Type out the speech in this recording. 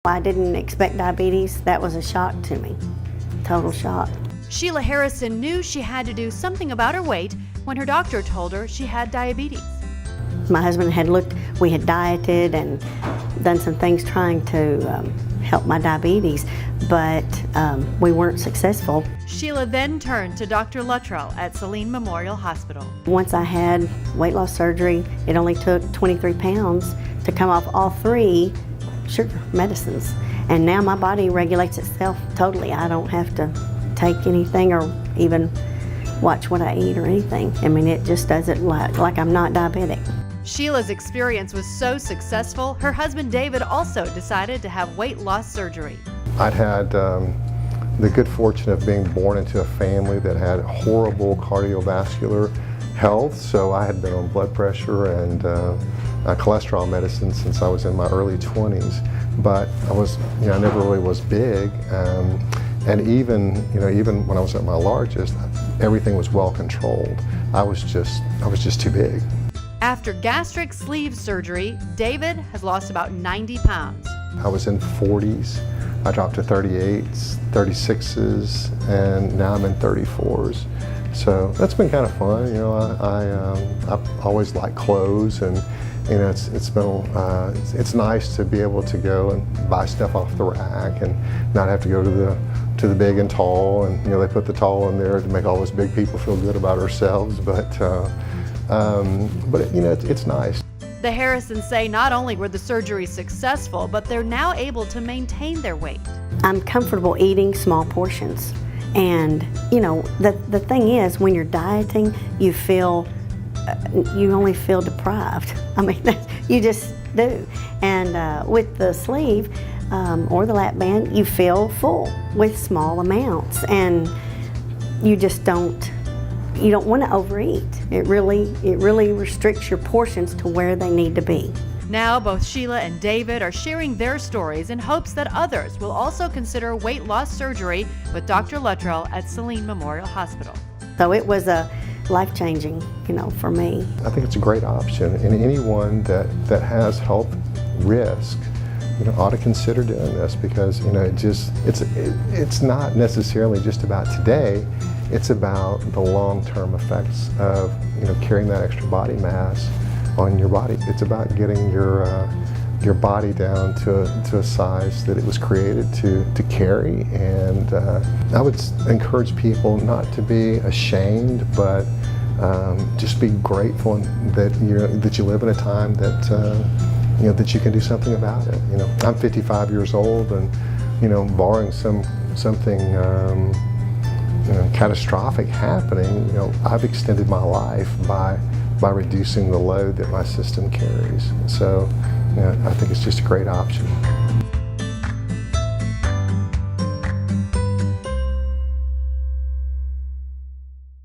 I didn't expect diabetes. That was a shock to me, total shock. Shelia Harrison knew she had to do something about her weight when her doctor told her she had diabetes. My husband had looked, we had dieted and done some things trying to help my diabetes, but we weren't successful. Shelia then turned to Dr. Luttrell at Saline Memorial Hospital. Once I had weight loss surgery, it only took 23 pounds to come off all 3 sugar medicines. And now my body regulates itself totally. I don't have to take anything or even watch what I eat or anything. I mean, it just does it like I'm not diabetic. Sheila's experience was so successful, her husband David also decided to have weight loss surgery. I'd had the good fortune of being born into a family that had horrible cardiovascular health, so I had been on blood pressure and cholesterol medicine since I was in my early 20s. But I never really was big, and even when I was at my largest, everything was well controlled. I was just too big. After gastric sleeve surgery, David has lost about 90 pounds. I was in 40s. I dropped to 38s, 36s, and now I'm in 34s. So that's been kind of fun. I always like clothes, and it's nice to be able to go and buy stuff off the rack and not have to go to the big and tall. And they put the tall in there to make all us big people feel good about ourselves. But it's nice. The Harrisons say not only were the surgeries successful, but they're now able to maintain their weight. I'm comfortable eating small portions. And, the thing is, when you're dieting, you only feel deprived. I mean, you just do. And with the sleeve or the lap band, you feel full with small amounts. And you just don't want to overeat. It really restricts your portions to where they need to be. Now both Shelia and David are sharing their stories in hopes that others will also consider weight loss surgery with Dr. Luttrell at Saline Memorial Hospital. So it was life-changing, for me. I think it's a great option, and anyone that has health risk, ought to consider doing this, because it's not necessarily just about today. It's about the long-term effects of carrying that extra body mass on your body. It's about getting your body down to a size that it was created to carry. And I would encourage people not to be ashamed, but just be grateful that you live in a time that that you can do something about it. I'm 55 years old, and barring something catastrophic happening, I've extended my life by reducing the load that my system carries. So, I think it's just a great option.